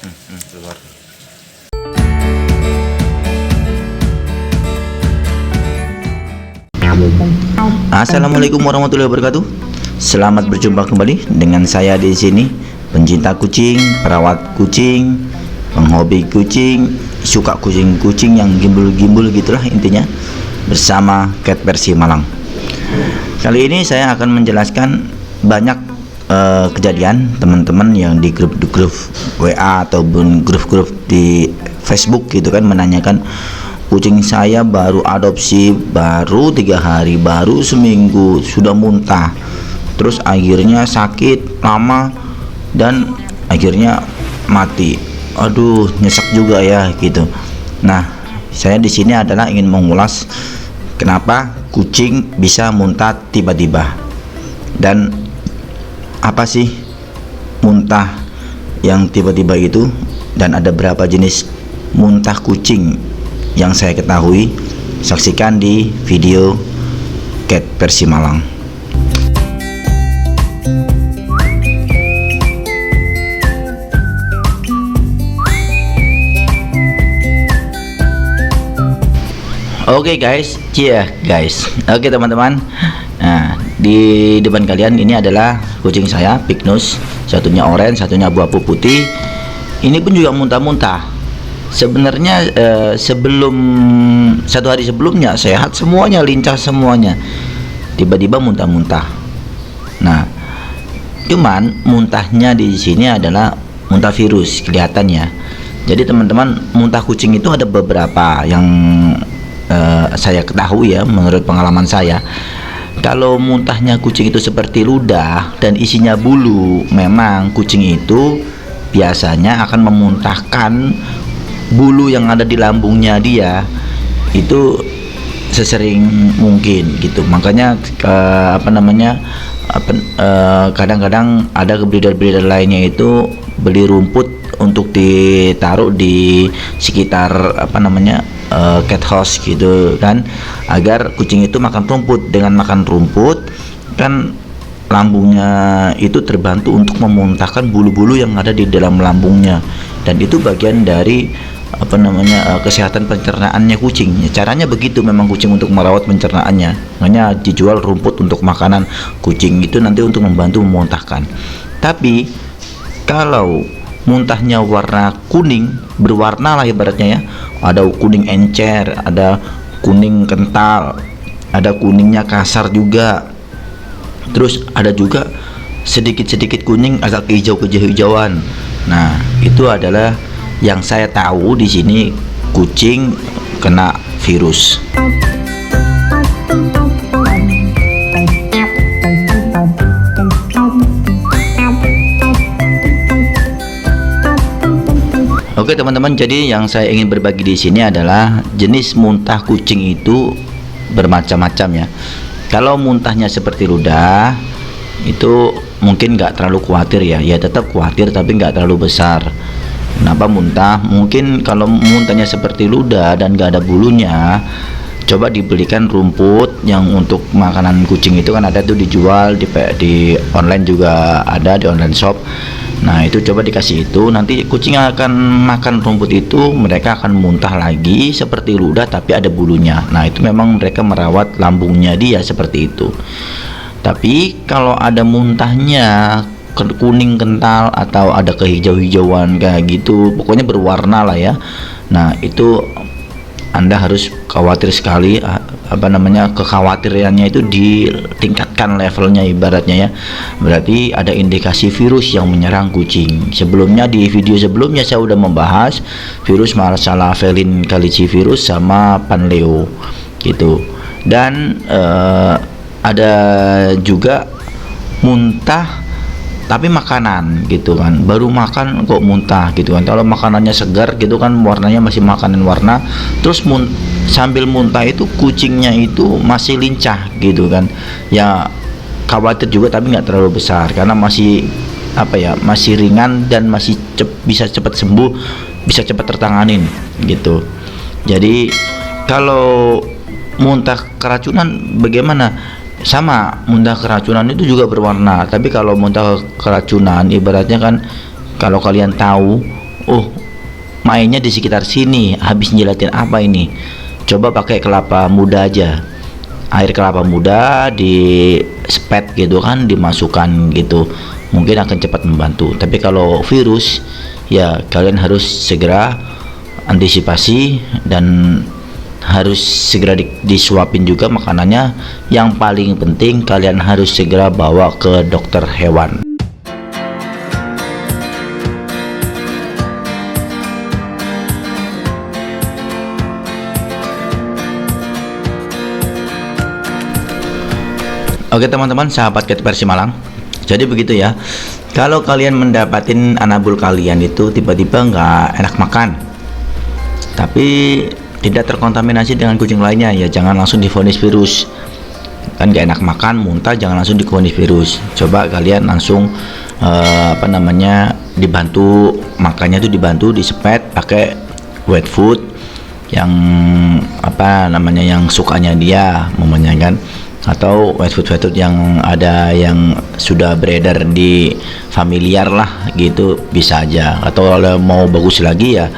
Keluar. Assalamualaikum warahmatullahi wabarakatuh. Selamat berjumpa kembali dengan saya di sini, pencinta kucing, perawat kucing, penghobi kucing, suka kucing-kucing yang gimbul-gimbul gitulah intinya, bersama Cat Versi Malang. Kali ini saya akan menjelaskan banyak kejadian teman-teman yang di grup WA ataupun grup-grup di Facebook gitu kan, menanyakan kucing saya baru adopsi, baru 3 hari, baru seminggu sudah muntah, terus akhirnya sakit lama dan akhirnya mati. Aduh, nyesek juga ya gitu. Nah, saya di sini adalah ingin mengulas kenapa kucing bisa muntah tiba-tiba dan apa sih muntah yang tiba-tiba itu, dan ada berapa jenis muntah kucing yang saya ketahui. Saksikan di video Cat Versi Malang. Oke guys, oke teman-teman. Nah, di depan kalian ini adalah kucing saya, Pignus. Satunya oranye, satunya abu-abu putih. Ini pun juga muntah-muntah. Sebenarnya sebelum 1 hari sebelumnya sehat semuanya, lincah semuanya. Tiba-tiba muntah-muntah. Nah, cuman muntahnya di sini adalah muntah virus kelihatannya. Jadi teman-teman, muntah kucing itu ada beberapa yang saya ketahui ya, menurut pengalaman saya. Kalau muntahnya kucing itu seperti ludah dan isinya bulu, memang kucing itu biasanya akan memuntahkan bulu yang ada di lambungnya dia itu sesering mungkin gitu. Makanya kadang-kadang ada breeder-breeder lainnya itu beli rumput untuk ditaruh di sekitar cat house gitu kan, agar kucing itu makan rumput. Dengan makan rumput kan lambungnya itu terbantu untuk memuntahkan bulu-bulu yang ada di dalam lambungnya, dan itu bagian dari kesehatan pencernaannya kucing. Caranya begitu, memang kucing untuk merawat pencernaannya, makanya dijual rumput untuk makanan kucing itu nanti untuk membantu memuntahkan. Tapi kalau muntahnya warna kuning, berwarna lah ibaratnya ya, ada kuning encer, ada kuning kental, ada kuningnya kasar juga, terus ada juga sedikit-sedikit kuning agak hijau-hijauan. Nah, itu adalah yang saya tahu di sini kucing kena virus. Oke teman-teman, jadi yang saya ingin berbagi di sini adalah jenis muntah kucing itu bermacam-macam ya. Kalau muntahnya seperti ludah itu mungkin nggak terlalu khawatir ya, tetap khawatir tapi nggak terlalu besar. Kenapa muntah? Mungkin kalau muntahnya seperti ludah dan nggak ada bulunya, coba dibelikan rumput yang untuk makanan kucing itu kan ada tuh dijual di online juga ada, di online shop. Nah, itu coba dikasih itu, nanti kucing akan makan rumput itu, mereka akan muntah lagi seperti ludah tapi ada bulunya. Nah, itu memang mereka merawat lambungnya dia seperti itu. Tapi kalau ada muntahnya kuning kental atau ada kehijau-hijauan kayak gitu, pokoknya berwarna lah ya. Nah, itu Anda harus khawatir sekali, kekhawatirannya itu ditingkatkan levelnya ibaratnya ya. Berarti ada indikasi virus yang menyerang kucing. Sebelumnya di video sebelumnya saya udah membahas virus masalah felin calicivirus sama panleo gitu. Dan ada juga muntah tapi makanan gitu kan, baru makan kok muntah gitu kan. Kalau makanannya segar gitu kan, warnanya masih makanan warna, terus sambil muntah itu kucingnya itu masih lincah gitu kan ya. Khawatir juga tapi nggak terlalu besar karena masih masih ringan dan masih bisa cepat sembuh, bisa cepat tertanganin gitu. Jadi kalau muntah keracunan bagaimana? Sama, muntah keracunan itu juga berwarna. Tapi kalau muntah keracunan ibaratnya kan, kalau kalian tahu oh mainnya di sekitar sini, habis njilatin apa ini, coba pakai kelapa muda aja, air kelapa muda di spet gitu kan, dimasukkan gitu, mungkin akan cepat membantu. Tapi kalau virus ya kalian harus segera antisipasi dan harus segera disuapin juga makanannya. Yang paling penting kalian harus segera bawa ke dokter hewan. Oke teman-teman, sahabat Cat Versi Malang, jadi begitu ya, kalau kalian mendapatin anabul kalian itu tiba-tiba nggak enak makan tapi tidak terkontaminasi dengan kucing lainnya, ya jangan langsung divonis virus. Kan nggak enak makan, muntah, jangan langsung divonis virus. Coba kalian langsung dibantu makannya, itu dibantu disepet pakai wet food yang yang sukanya dia, momennya kan, atau wet food yang ada yang sudah beredar di familiar lah gitu, bisa aja. Atau kalau mau bagus lagi ya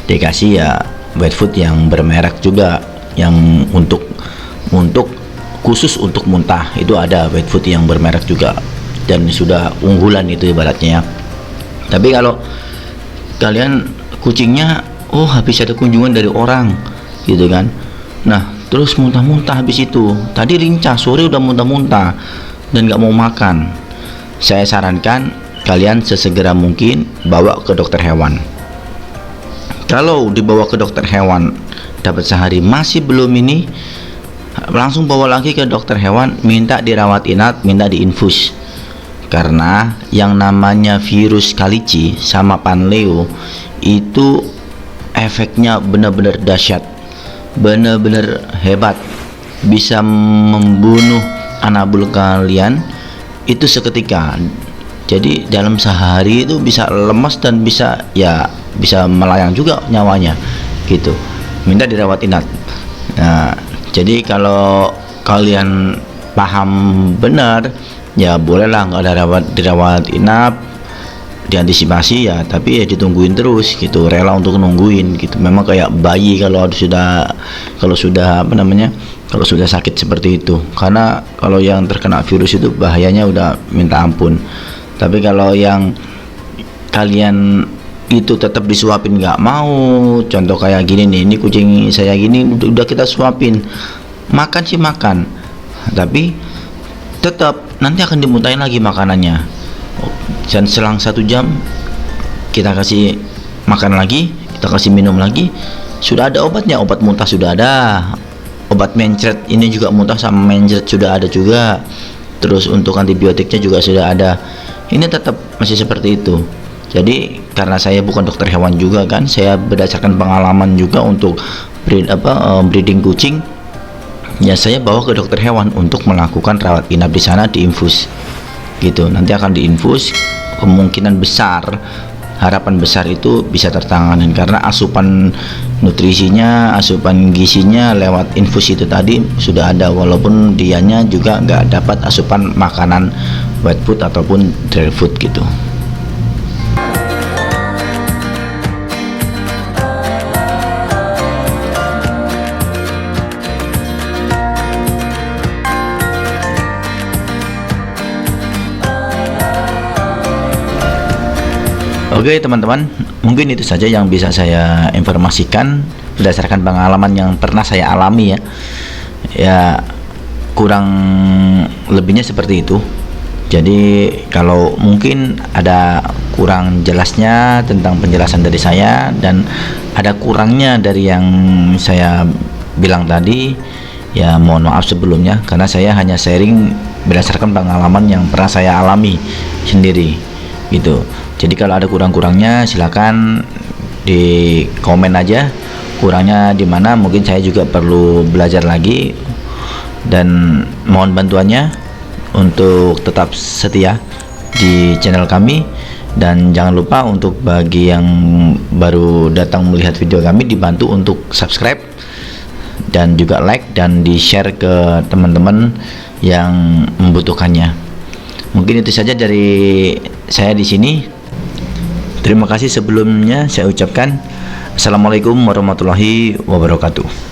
dikasih ya wet food yang bermerek juga, yang untuk khusus untuk muntah, itu ada wet food yang bermerek juga dan sudah unggulan itu ibaratnya ya. Tapi kalau kalian kucingnya habis ada kunjungan dari orang gitu kan, nah terus muntah-muntah habis itu, tadi lincah, sore udah muntah-muntah dan nggak mau makan, saya sarankan kalian sesegera mungkin bawa ke dokter hewan. Kalau dibawa ke dokter hewan dapat sehari masih belum ini, langsung bawa lagi ke dokter hewan, minta dirawat inap, minta diinfus. Karena yang namanya virus Kalici sama Panleo itu efeknya benar-benar dahsyat, benar-benar hebat, bisa membunuh anabul kalian itu seketika. Jadi dalam sehari itu bisa lemas dan bisa melayang juga nyawanya gitu, minta dirawat inap. Nah, jadi kalau kalian paham benar ya bolehlah nggak ada dirawat inap, diantisipasi ya, tapi ya ditungguin terus gitu, rela untuk nungguin gitu. Memang kayak bayi kalau sudah sakit seperti itu, karena kalau yang terkena virus itu bahayanya udah minta ampun. Tapi kalau yang kalian itu tetap disuapin nggak mau, contoh kayak gini nih, ini kucing saya gini udah kita suapin, makan sih makan, tapi tetap nanti akan dimuntahin lagi makanannya. Dan selang 1 jam kita kasih makan lagi, kita kasih minum lagi, sudah ada obatnya, obat muntah sudah ada, obat mencret ini juga muntah sama mencret sudah ada juga, terus untuk antibiotiknya juga sudah ada. Ini tetap masih seperti itu. Jadi karena saya bukan dokter hewan juga kan, saya berdasarkan pengalaman juga untuk breeding kucing, ya saya bawa ke dokter hewan untuk melakukan rawat inap di sana, diinfus gitu. Nanti akan diinfus, kemungkinan besar, harapan besar itu bisa tertangani karena asupan nutrisinya, asupan gizinya lewat infus itu tadi sudah ada, walaupun dianya juga nggak dapat asupan makanan wet food ataupun dry food gitu. Oke teman-teman, mungkin itu saja yang bisa saya informasikan berdasarkan pengalaman yang pernah saya alami ya. Ya kurang lebihnya seperti itu. Jadi kalau mungkin ada kurang jelasnya tentang penjelasan dari saya dan ada kurangnya dari yang saya bilang tadi, ya mohon maaf sebelumnya, karena saya hanya sharing berdasarkan pengalaman yang pernah saya alami sendiri gitu. Jadi kalau ada kurang-kurangnya silakan di komen aja kurangnya di mana, mungkin saya juga perlu belajar lagi, dan mohon bantuannya untuk tetap setia di channel kami. Dan jangan lupa untuk bagi yang baru datang melihat video kami, dibantu untuk subscribe dan juga like dan di share ke teman-teman yang membutuhkannya. Mungkin itu saja dari saya di sini. Terima kasih sebelumnya saya ucapkan Assalamualaikum warahmatullahi wabarakatuh.